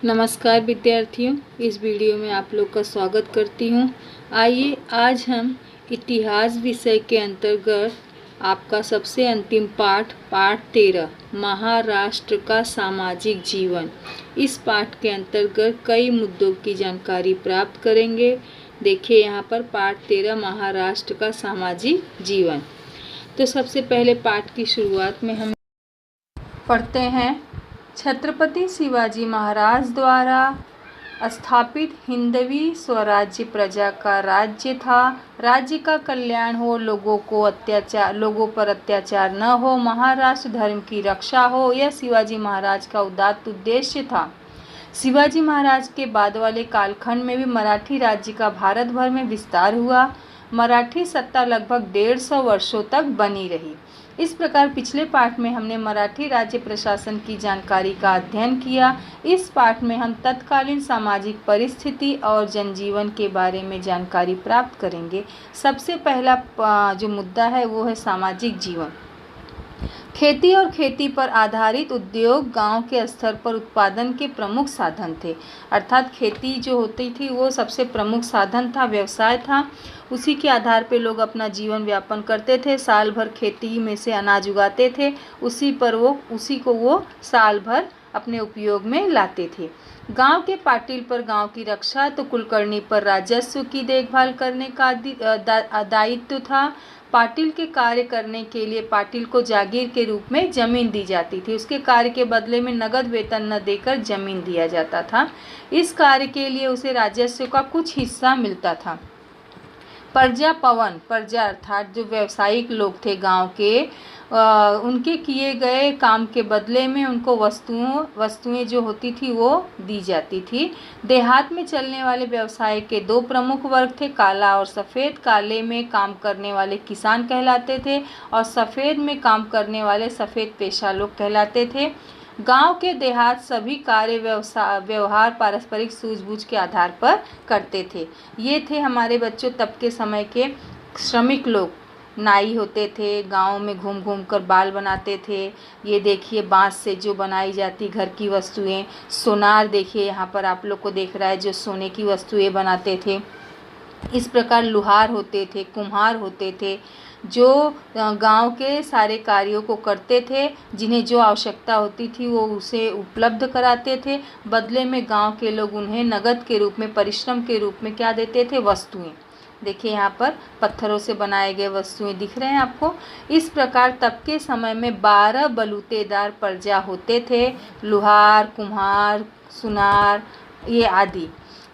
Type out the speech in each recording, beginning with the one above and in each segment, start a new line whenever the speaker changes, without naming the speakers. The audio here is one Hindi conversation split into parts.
नमस्कार विद्यार्थियों, इस वीडियो में आप लोग का स्वागत करती हूँ। आइए आज हम इतिहास विषय के अंतर्गत आपका सबसे अंतिम पाठ 13 महाराष्ट्र का सामाजिक जीवन, इस पाठ के अंतर्गत कई मुद्दों की जानकारी प्राप्त करेंगे। देखिए यहाँ पर पाठ 13 महाराष्ट्र का सामाजिक जीवन। तो सबसे पहले पाठ की शुरुआत में हम पढ़ते हैं। छत्रपति शिवाजी महाराज द्वारा स्थापित हिंदवी स्वराज्य प्रजा का राज्य था। राज्य का कल्याण हो, लोगों पर अत्याचार न हो, महाराष्ट्र धर्म की रक्षा हो, यह शिवाजी महाराज का उदात्त उद्देश्य था। शिवाजी महाराज के बाद वाले कालखंड में भी मराठी राज्य का भारत भर में विस्तार हुआ। मराठी सत्ता लगभग 150 वर्षों तक बनी रही। इस प्रकार पिछले पाठ में हमने मराठी राज्य प्रशासन की जानकारी का अध्ययन किया। इस पाठ में हम तत्कालीन सामाजिक परिस्थिति और जनजीवन के बारे में जानकारी प्राप्त करेंगे। सबसे पहला जो मुद्दा है वो है सामाजिक जीवन। खेती और खेती पर आधारित उद्योग गांव के स्तर पर उत्पादन के प्रमुख साधन थे। अर्थात खेती जो होती थी वो सबसे प्रमुख साधन था, व्यवसाय था। उसी के आधार पे लोग अपना जीवन यापन करते थे। साल भर खेती में से अनाज उगाते थे, उसी को वो साल भर अपने उपयोग में लाते थे। गांव के पाटिल पर गांव की रक्षा, तो कुलकर्णी पर राजस्व की देखभाल करने का दायित्व था। पाटिल के कार्य करने के लिए पाटिल को जागीर के रूप में जमीन दी जाती थी। उसके कार्य के बदले में नगद वेतन न देकर जमीन दिया जाता था। इस कार्य के लिए उसे राजस्व का कुछ हिस्सा मिलता था। प्रजा अर्थात जो व्यावसायिक लोग थे गांव के, उनके किए गए काम के बदले में उनको वस्तुएं जो होती थी वो दी जाती थी। देहात में चलने वाले व्यवसाय के दो प्रमुख वर्ग थे, काला और सफ़ेद। काले में काम करने वाले किसान कहलाते थे और सफ़ेद में काम करने वाले सफ़ेद पेशा लोग कहलाते थे। गांव के देहात सभी कार्य व्यवहार पारस्परिक सूझबूझ के आधार पर करते थे। ये थे हमारे बच्चों तब के समय के श्रमिक लोग। नाई होते थे, गांव में घूम घूम कर बाल बनाते थे। ये देखिए बांस से जो बनाई जाती घर की वस्तुएं। सोनार देखिए यहाँ पर आप लोग को दिख रहा है, जो सोने की वस्तुएं बनाते थे। इस प्रकार लुहार होते थे, कुम्हार होते थे, जो गांव के सारे कार्यों को करते थे। जिन्हें जो आवश्यकता होती थी वो उसे उपलब्ध कराते थे। बदले में गांव के लोग उन्हें नगद के रूप में, परिश्रम के रूप में क्या देते थे? वस्तुएं। देखिए यहाँ पर पत्थरों से बनाए गए वस्तुएं दिख रहे हैं आपको। इस प्रकार तब के समय में 12 बलूतेदार प्रजा होते थे, लुहार, कुम्हार, सुनार ये आदि।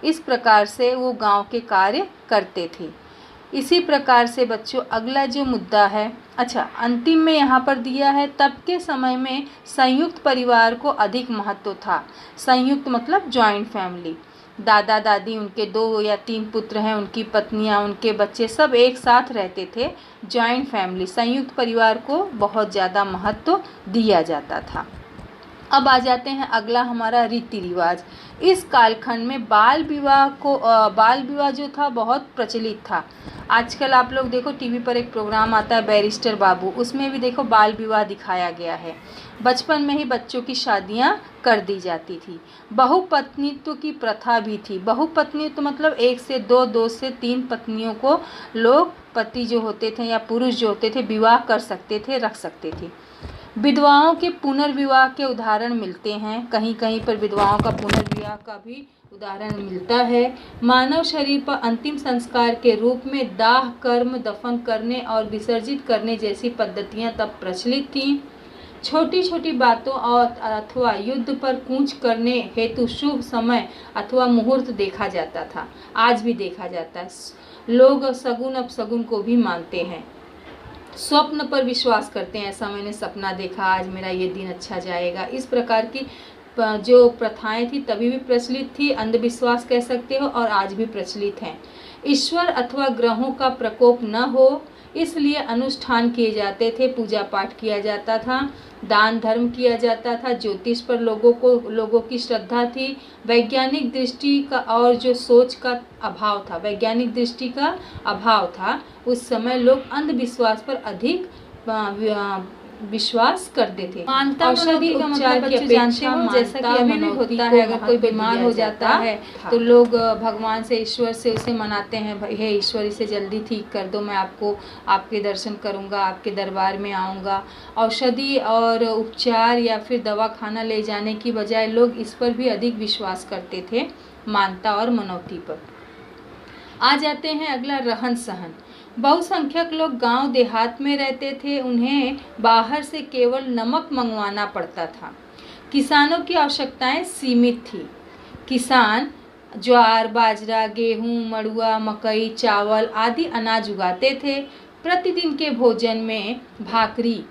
इस प्रकार से वो गांव के कार्य करते थे। इसी प्रकार से बच्चों अगला जो मुद्दा है, अंतिम में यहाँ पर दिया है, तब के समय में संयुक्त परिवार को अधिक महत्व था। संयुक्त मतलब जॉइंट फैमिली। दादा दादी, उनके 2 या 3 पुत्र हैं, उनकी पत्नियाँ, उनके बच्चे सब एक साथ रहते थे। जॉइंट फैमिली, संयुक्त परिवार को बहुत ज़्यादा महत्व दिया जाता था। अब आ जाते हैं अगला हमारा रीति रिवाज। इस कालखंड में बाल विवाह जो था बहुत प्रचलित था। आजकल आप लोग देखो टीवी पर एक प्रोग्राम आता है बैरिस्टर बाबू, उसमें भी देखो बाल विवाह दिखाया गया है। बचपन में ही बच्चों की शादियां कर दी जाती थी। बहुपत्नीत्व की प्रथा भी थी। बहुपत्नीत्व मतलब 1 से 2, 2 से 3 पत्नियों को लोग, पति जो होते थे या पुरुष जो होते थे, विवाह कर सकते थे, रख सकते थे। विधवाओं के पुनर्विवाह के उदाहरण मिलते हैं। कहीं कहीं पर विधवाओं का पुनर्विवाह का भी उदाहरण मिलता है। मानव शरीर पर अंतिम संस्कार के रूप में दाह कर्म, दफन करने और विसर्जित करने जैसी पद्धतियां तब प्रचलित थीं। छोटी छोटी बातों और अथवा युद्ध पर कूच करने हेतु शुभ समय अथवा मुहूर्त देखा जाता था। आज भी देखा जाता है। लोग सगुन अपशगुन को भी मानते हैं। स्वप्न पर विश्वास करते हैं। ऐसा मैंने सपना देखा, आज मेरा ये दिन अच्छा जाएगा। इस प्रकार की जो प्रथाएं थी तभी भी प्रचलित थी, अंधविश्वास कह सकते हो, और आज भी प्रचलित हैं। ईश्वर अथवा ग्रहों का प्रकोप न हो इसलिए अनुष्ठान किए जाते थे, पूजा पाठ किया जाता था, दान धर्म किया जाता था। ज्योतिष पर लोगों की श्रद्धा थी। वैज्ञानिक दृष्टि का और जो सोच का अभाव था, वैज्ञानिक दृष्टि का अभाव था। उस समय लोग अंधविश्वास पर अधिक विश्वास करते थे।
मानता
औषधि
का
उपचार
मतलब
की
बच्चे जानते
अपेक्षा
हो, जैसा कि अभी भी होता है, अगर कोई बीमार हो जाता है
तो लोग भगवान से, ईश्वर से उसे मनाते हैं, हे ईश्वर इसे जल्दी ठीक कर दो, मैं आपको आपके दर्शन करूंगा, आपके दरबार में आऊँगा। औषधि और उपचार या फिर दवा खाना ले जाने की बजाय लोग इस पर भी अधिक विश्वास करते थे, मानता और मनौती पर। आ जाते हैं अगला, रहन सहन। बहुसंख्यक लोग गांव देहात में रहते थे, उन्हें बाहर से केवल नमक मंगवाना पड़ता था। किसानों की आवश्यकताएं सीमित थी। किसान ज्वार, बाजरा, गेहूं, मड़ुआ, मकई, चावल आदि अनाज उगाते थे। प्रतिदिन के भोजन में भाकरी,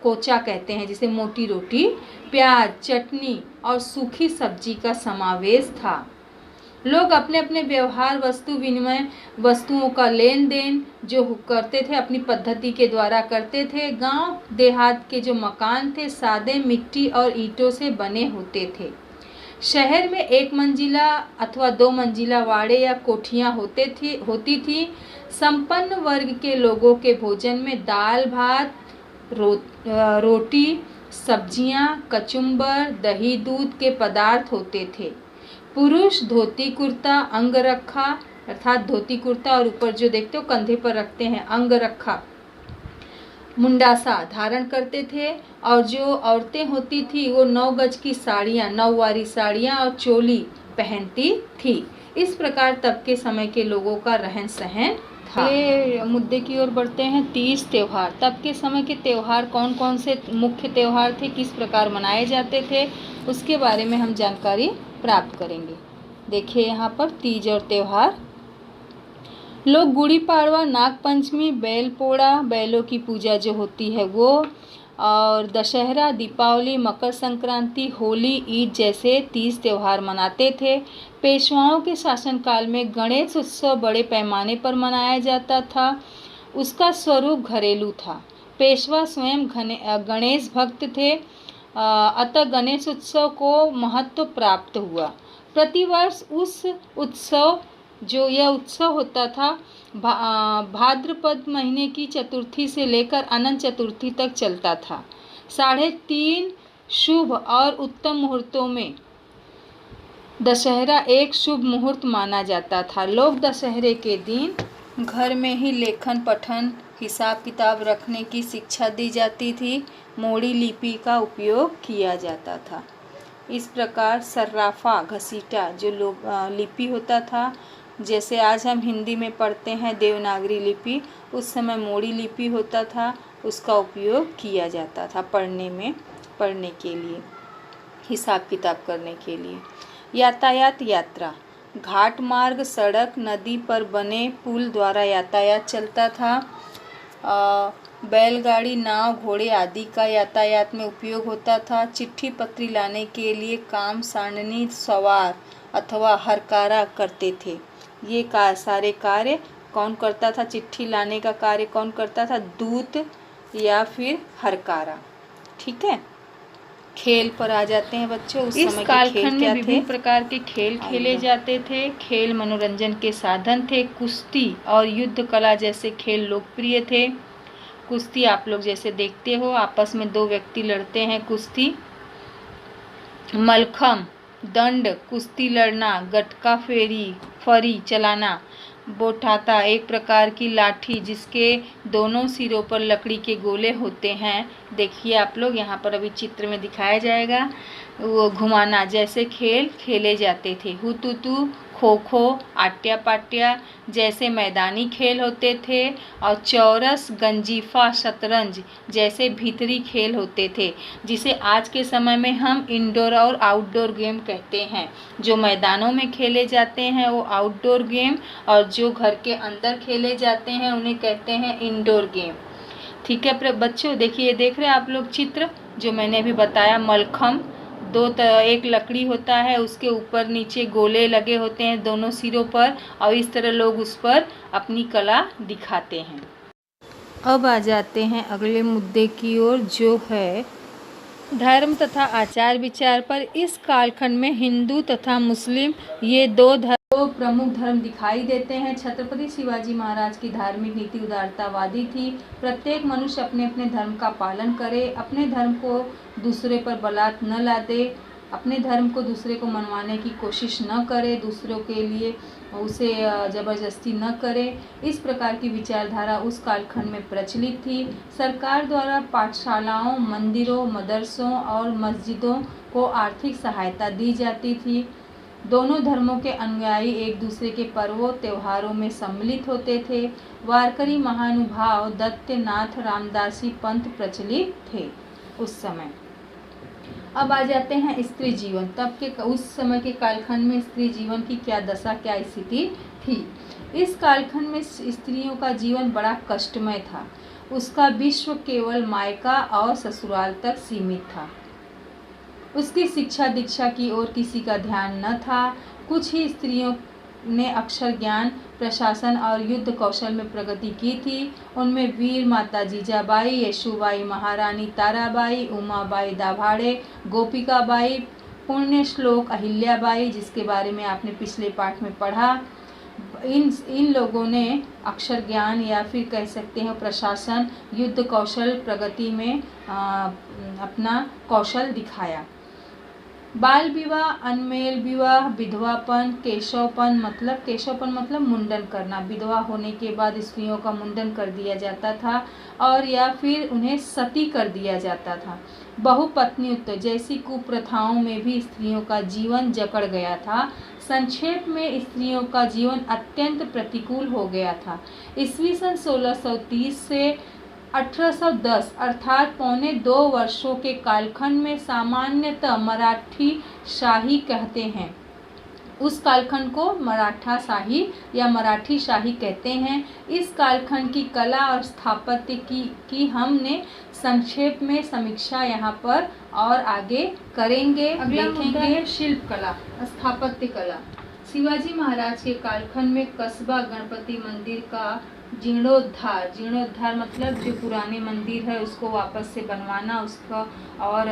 कोचा कहते हैं जिसे, मोटी रोटी, प्याज, चटनी और सूखी सब्जी का समावेश था। लोग अपने अपने व्यवहार, वस्तु विनिमय, वस्तुओं का लेन देन जो करते थे अपनी पद्धति के द्वारा करते थे। गांव देहात के जो मकान थे सादे मिट्टी और ईंटों से बने होते थे। शहर में 1 मंजिला अथवा 2 मंजिला वाड़े या कोठियां होती थी। संपन्न वर्ग के लोगों के भोजन में दाल भात, रोटी, सब्जियां, कचुम्बर, दही दूध के पदार्थ होते थे। पुरुष धोती कुर्ता, अंगरखा अर्थात धोती कुर्ता और ऊपर जो देखते हो कंधे पर रखते हैं अंगरखा, मुंडासा धारण करते थे। और जो औरतें होती थी वो 9 गज की साड़ियाँ, 9 वारी साड़ियाँ और चोली पहनती थी। इस प्रकार तब के समय के लोगों का रहन सहन था। ये मुद्दे की ओर बढ़ते हैं, तीज त्योहार। तब के समय के त्योहार कौन कौन से मुख्य त्योहार थे, किस प्रकार मनाए जाते थे, उसके बारे में हम जानकारी प्राप्त करेंगे। देखिए यहाँ पर तीज और त्योहार। लोग गुड़ी पाड़वा, नाग पंचमी, बैल पोड़ा, बैलों की पूजा जो होती है वो, और दशहरा, दीपावली, मकर संक्रांति, होली, ईद जैसे तीज त्योहार मनाते थे। पेशवाओं के शासनकाल में गणेश उत्सव बड़े पैमाने पर मनाया जाता था। उसका स्वरूप घरेलू था। पेशवा स्वयं गणेश भक्त थे, अतः गणेश उत्सव को महत्व प्राप्त हुआ। प्रतिवर्ष यह उत्सव होता था भाद्रपद महीने की चतुर्थी से लेकर अनंत चतुर्थी तक चलता था। 3.5 शुभ और उत्तम मुहूर्तों में दशहरा एक शुभ मुहूर्त माना जाता था। लोग दशहरे के दिन घर में ही लेखन पठन, हिसाब किताब रखने की शिक्षा दी जाती थी। मोड़ी लिपि का उपयोग किया जाता था। इस प्रकार सर्राफा, घसीटा जो लिपि होता था, जैसे आज हम हिंदी में पढ़ते हैं देवनागरी लिपि, उस समय मोड़ी लिपि होता था, उसका उपयोग किया जाता था पढ़ने के लिए, हिसाब किताब करने के लिए। यातायात, यात्रा, घाट मार्ग, सड़क, नदी पर बने पुल द्वारा यातायात चलता था। बैलगाड़ी, नाव, घोड़े आदि का यातायात में उपयोग होता था। चिट्ठी पत्री लाने के लिए काम सारणी सवार अथवा हरकारा करते थे। ये सारे कार्य कौन करता था? चिट्ठी लाने का कार्य कौन करता था? दूत या फिर हरकारा। ठीक है। खेल पर आ जाते हैं बच्चों। उस समय के खेल क्या थे? विभिन्न प्रकार के खेल खेले जाते थे। खेल मनोरंजन के साधन थे। कुश्ती और युद्ध कला जैसे खेल लोकप्रिय थे। कुश्ती आप लोग जैसे देखते हो, आपस में 2 व्यक्ति लड़ते हैं कुश्ती। मलखम, दंड, कुश्ती लड़ना, गटका फरी चलाना। बोठाता, एक प्रकार की लाठी जिसके दोनों सिरों पर लकड़ी के गोले होते हैं। देखिए आप लोग, यहाँ पर अभी चित्र में दिखाया जाएगा। वो घुमाना जैसे खेल खेले जाते थे। हुतुतु, खो खो, आट्या पाट्या जैसे मैदानी खेल होते थे। और चौरस, गंजीफा, शतरंज जैसे भीतरी खेल होते थे, जिसे आज के समय में हम इंडोर और आउटडोर गेम कहते हैं। जो मैदानों में खेले जाते हैं वो आउटडोर गेम, और जो घर के अंदर खेले जाते हैं उन्हें कहते हैं इंडोर गेम। ठीक है बच्चों, देखिए देख रहे हैं आप लोग चित्र जो मैंने अभी बताया। मलखम, एक लकड़ी होता है, उसके ऊपर नीचे गोले लगे होते हैं दोनों सिरों पर, और इस तरह लोग उस पर अपनी कला दिखाते हैं। अब आ जाते हैं अगले मुद्दे की ओर, जो है धर्म तथा आचार विचार पर। इस कालखंड में हिंदू तथा मुस्लिम ये 2 धर्म दो प्रमुख धर्म दिखाई देते हैं। छत्रपति शिवाजी महाराज की धार्मिक नीति उदारतावादी थी। प्रत्येक मनुष्य अपने अपने धर्म का पालन करे, अपने धर्म को दूसरे पर बलात् न लादे, अपने धर्म को दूसरे को मनवाने की कोशिश न करे, दूसरों के लिए उसे ज़बरदस्ती न करे। इस प्रकार की विचारधारा उस कालखंड में प्रचलित थी। सरकार द्वारा पाठशालाओं, मंदिरों, मदरसों और मस्जिदों को आर्थिक सहायता दी जाती थी। दोनों धर्मों के अनुयायी एक दूसरे के पर्वों त्योहारों में सम्मिलित होते थे। वारकरी महानुभाव दत्तनाथ रामदासी पंथ प्रचलित थे उस समय। अब आ जाते हैं स्त्री जीवन। तब के उस समय के कालखंड में स्त्री जीवन की क्या दशा, क्या स्थिति थी। इस कालखंड में स्त्रियों का जीवन बड़ा कष्टमय था। उसका विश्व केवल मायका और ससुराल तक सीमित था। उसकी शिक्षा दीक्षा की ओर किसी का ध्यान न था। कुछ ही स्त्रियों ने अक्षर ज्ञान, प्रशासन और युद्ध कौशल में प्रगति की थी। उनमें वीर माता जीजाबाई, येशुबाई, महारानी ताराबाई, उमाबाई दाभाड़े, गोपिकाबाई, पुण्यश्लोक अहिल्याबाई, जिसके बारे में आपने पिछले पाठ में पढ़ा। इन लोगों ने अक्षर ज्ञान या फिर कह सकते हैं प्रशासन, युद्ध कौशल, प्रगति में अपना कौशल दिखाया। बाल विवाह, अनमेल विवाह, विधवापन, केशवपन मतलब मुंडन करना। विधवा होने के बाद स्त्रियों का मुंडन कर दिया जाता था और या फिर उन्हें सती कर दिया जाता था। बहुपत्नीत्व जैसी कुप्रथाओं में भी स्त्रियों का जीवन जकड़ गया था। संक्षेप में स्त्रियों का जीवन अत्यंत प्रतिकूल हो गया था। ईस्वी सन 1630 से 1810 अर्थात पौने 2 वर्षों के कालखंड में सामान्यतः मराठी शाही कहते हैं। उस कालखंड को मराठा शाही या मराठी शाही कहते हैं। इस कालखंड की कला और स्थापत्य की हमने संक्षेप में समीक्षा यहाँ पर और आगे करेंगे।
अगला मुद्दा है
शिल्प कला, स्थापत्य कला। शिवाजी महाराज के कालखंड में कस्बा गणपति मंदिर का जीर्णोद्धार मतलब जो पुराने मंदिर है उसको वापस से बनवाना, उसका और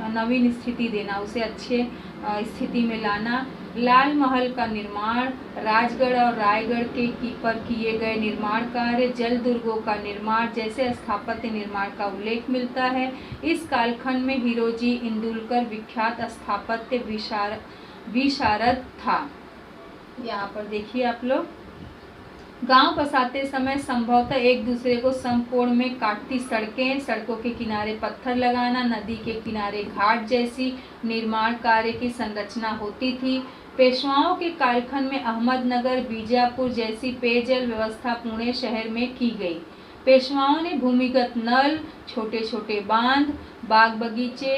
नवीन स्थिति देना, उसे अच्छे स्थिति में लाना। लाल महल का निर्माण, राजगढ़ और रायगढ़ के पर किए गए निर्माण कार्य, जल दुर्गों का निर्माण जैसे स्थापत्य निर्माण का उल्लेख मिलता है। इस कालखंड में हिरोजी इंदुलकर विख्यात स्थापत्य विशारद था। यहाँ पर देखिए आप लोग, गांव बसाते समय संभवतः एक दूसरे को समकोण में काटती सड़कें, सड़कों के किनारे पत्थर लगाना, नदी के किनारे घाट जैसी निर्माण कार्य की संरचना होती थी। पेशवाओं के कालखंड में अहमदनगर, बीजापुर जैसी पेयजल व्यवस्था पुणे शहर में की गई। पेशवाओं ने भूमिगत नल, छोटे छोटे बांध, बाग बगीचे,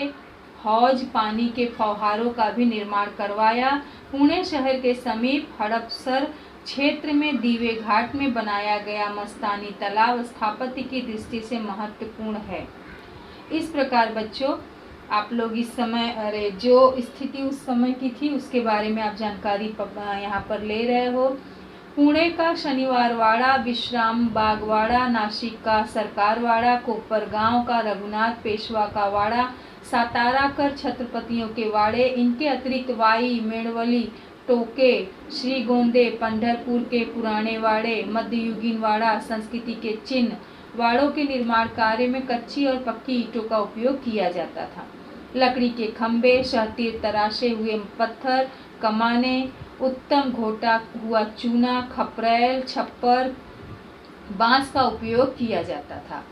हौज, पानी के फौहारों का भी निर्माण करवाया। पुणे शहर के समीप हड़पसर क्षेत्र में दीवे घाट में बनाया गया मस्तानी तालाब स्थापत्य की दृष्टि से महत्वपूर्ण है। इस प्रकार बच्चों आप लोग इस समय जो स्थिति उस समय की थी उसके बारे में आप जानकारी यहाँ पर ले रहे हो। पुणे का शनिवारवाड़ा, विश्राम बागवाड़ा, नासिक का सरकारवाड़ा, कोपरगांव का रघुनाथ पेशवा का वाड़ा, सातारा कर छत्रपतियों के वाड़े, इनके अतिरिक्त वाई, मेड़वली, टोके, श्रीगोंदे, पंढरपुर के पुराने वाड़े, मध्ययुगीन वाड़ा, संस्कृति के चिन्ह। वाड़ों के निर्माण कार्य में कच्ची और पक्की ईंटों का उपयोग किया जाता था। लकड़ी के खंभे, शहतीर तराशे हुए पत्थर, कमाने, उत्तम घोटा हुआ चूना, खपरेल, छप्पर, बांस का उपयोग किया जाता था।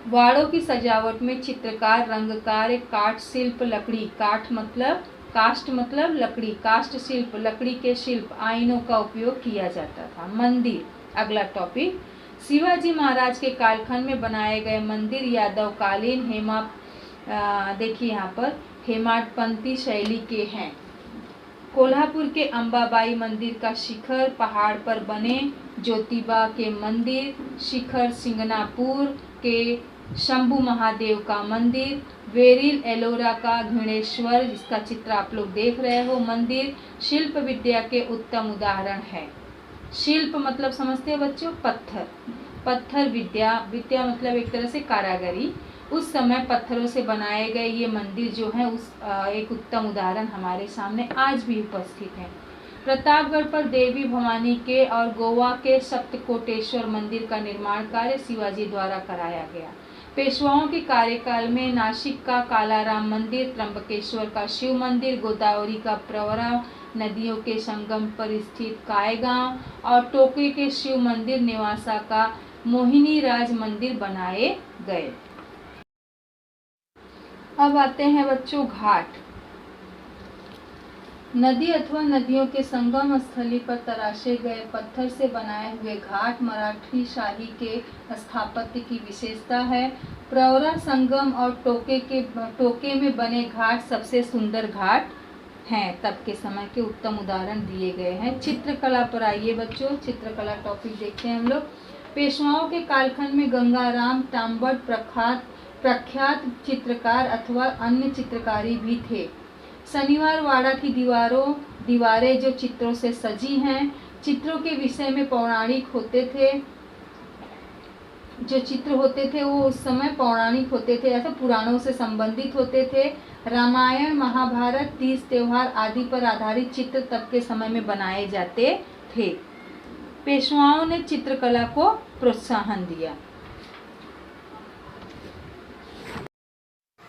वाड़ों की सजावट में चित्रकार, रंगकार, काठ शिल्प, लकड़ी काष्ठ मतलब लकड़ी, काष्ठ शिल्प, लकड़ी के शिल्प, आईनों का उपयोग किया जाता था। मंदिर, अगला टॉपिक। शिवाजी महाराज के कालखंड में बनाए गए मंदिर यादवकालीन देखिए यहाँ पर हेमाडपंथी शैली के हैं। कोल्हापुर के अंबाबाई मंदिर का शिखर पहाड़ पर बने, ज्योतिबा के मंदिर शिखर, सिंगनापुर के शंभू महादेव का मंदिर, वेरिल एलोरा का घृणेश्वर जिसका चित्र आप लोग देख रहे हो मंदिर शिल्प विद्या के उत्तम उदाहरण है। शिल्प मतलब समझते हो बच्चों, पत्थर विद्या मतलब एक तरह से कारागरी। उस समय पत्थरों से बनाए गए ये मंदिर जो है उस एक उत्तम उदाहरण हमारे सामने आज भी उपस्थित है। प्रतापगढ़ पर देवी भवानी के और गोवा के सप्तकोटेश्वर मंदिर का निर्माण कार्य शिवाजी द्वारा कराया गया। पेशवाओं के कार्यकाल में नासिक का कालाराम मंदिर, त्र्यंबकेश्वर का शिव मंदिर, गोदावरी का प्रवरा, नदियों के संगम पर स्थित कायगांव और टोके के शिव मंदिर, नेवासा का मोहिनी राज मंदिर बनाए गए। अब आते हैं बच्चों घाट। नदी अथवा नदियों के संगम स्थली पर तराशे गए पत्थर से बनाए हुए घाट मराठी शाही के स्थापत्य की विशेषता है। प्रवरा, संगम और टोके में बने घाट सबसे सुंदर घाट हैं। तब के समय के उत्तम उदाहरण दिए गए हैं। चित्रकला पर आइए बच्चों, चित्रकला टॉपिक देखते हैं हम लोग। पेशवाओं के कालखंड में गंगाराम तांबट प्रख्यात चित्रकार अथवा अन्य चित्रकारी भी थे। शनिवार वाड़ा की दीवारें जो चित्रों से सजी हैं, चित्रों के विषय में पौराणिक होते थे। जो चित्र होते थे वो उस समय पौराणिक होते थे, ऐसे पुराणों से संबंधित होते थे। रामायण, महाभारत, तीज त्योहार आदि पर आधारित चित्र तब के समय में बनाए जाते थे। पेशवाओं ने चित्रकला को प्रोत्साहन दिया।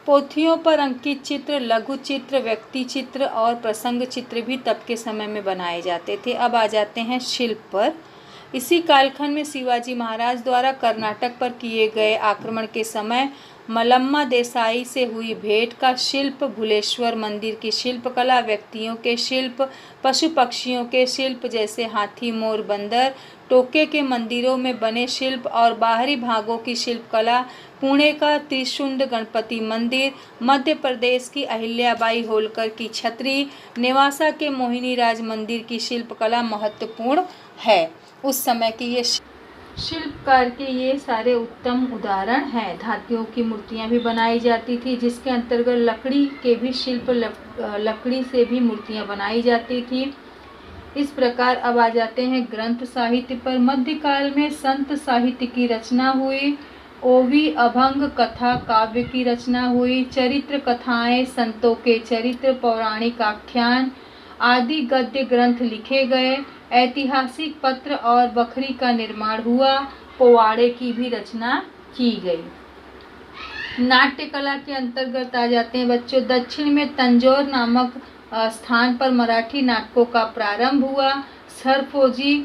पोथियों पर अंकित चित्र, लघु चित्र, व्यक्ति चित्र और प्रसंग चित्र भी तब के समय में बनाए जाते थे। अब आ जाते हैं शिल्प पर। इसी कालखंड में शिवाजी महाराज द्वारा कर्नाटक पर किए गए आक्रमण के समय मलम्मा देसाई से हुई भेंट का शिल्प, भुलेश्वर मंदिर की शिल्पकला, व्यक्तियों के शिल्प, पशु पक्षियों के शिल्प जैसे हाथी, मोर, बंदर, टोके के मंदिरों में बने शिल्प और बाहरी भागों की शिल्पकला, पुणे का त्रिशुंड गणपति मंदिर, मध्य प्रदेश की अहिल्याबाई होलकर की छतरी, नेवासा के मोहिनी राज मंदिर की शिल्पकला महत्वपूर्ण है। उस समय की ये शिल्पकार के ये सारे उत्तम उदाहरण हैं। धातुओं की मूर्तियां भी बनाई जाती थी, जिसके अंतर्गत लकड़ी के भी शिल्प, लकड़ी से भी मूर्तियां बनाई जाती थी। इस प्रकार अब आ जाते हैं ग्रंथ साहित्य पर। मध्यकाल में संत साहित्य की रचना हुई। ओवी, अभंग, कथा, काव्य की रचना हुई। चरित्र कथाएं, संतों के चरित्र, पौराणिक आख्यान आदि गद्य ग्रंथ लिखे गए। ऐतिहासिक पत्र और बखरी का निर्माण हुआ। पोवाड़े की भी रचना की गई। नाट्य कला के अंतर्गत आ जाते हैं बच्चों। दक्षिण में तंजौर नामक स्थान पर मराठी नाटकों का प्रारंभ हुआ। सरफोजी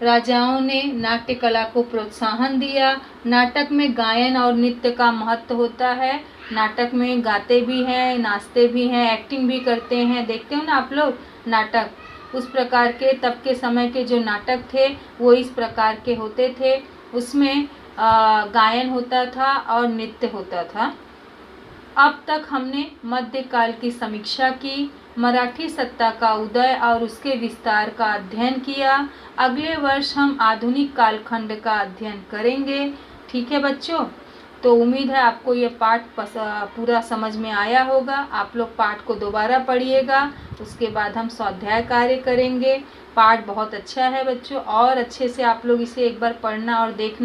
राजाओं ने नाट्य कला को प्रोत्साहन दिया। नाटक में गायन और नृत्य का महत्व होता है। नाटक में गाते भी हैं, नाचते भी हैं, एक्टिंग भी करते हैं। देखते हो ना आप लोग नाटक, उस प्रकार के तब के समय के जो नाटक थे वो इस प्रकार के होते थे। उसमें गायन होता था और नृत्य होता था। अब तक हमने मध्यकाल की समीक्षा की, मराठी सत्ता का उदय और उसके विस्तार का अध्ययन किया। अगले वर्ष हम आधुनिक कालखंड का अध्ययन करेंगे। ठीक है बच्चों, तो उम्मीद है आपको ये पाठ पूरा समझ में आया होगा। आप लोग पाठ को दोबारा पढ़िएगा, उसके बाद हम स्वाध्याय कार्य करेंगे। पाठ बहुत अच्छा है बच्चों, और अच्छे से आप लोग इसे एक बार पढ़ना और देखना।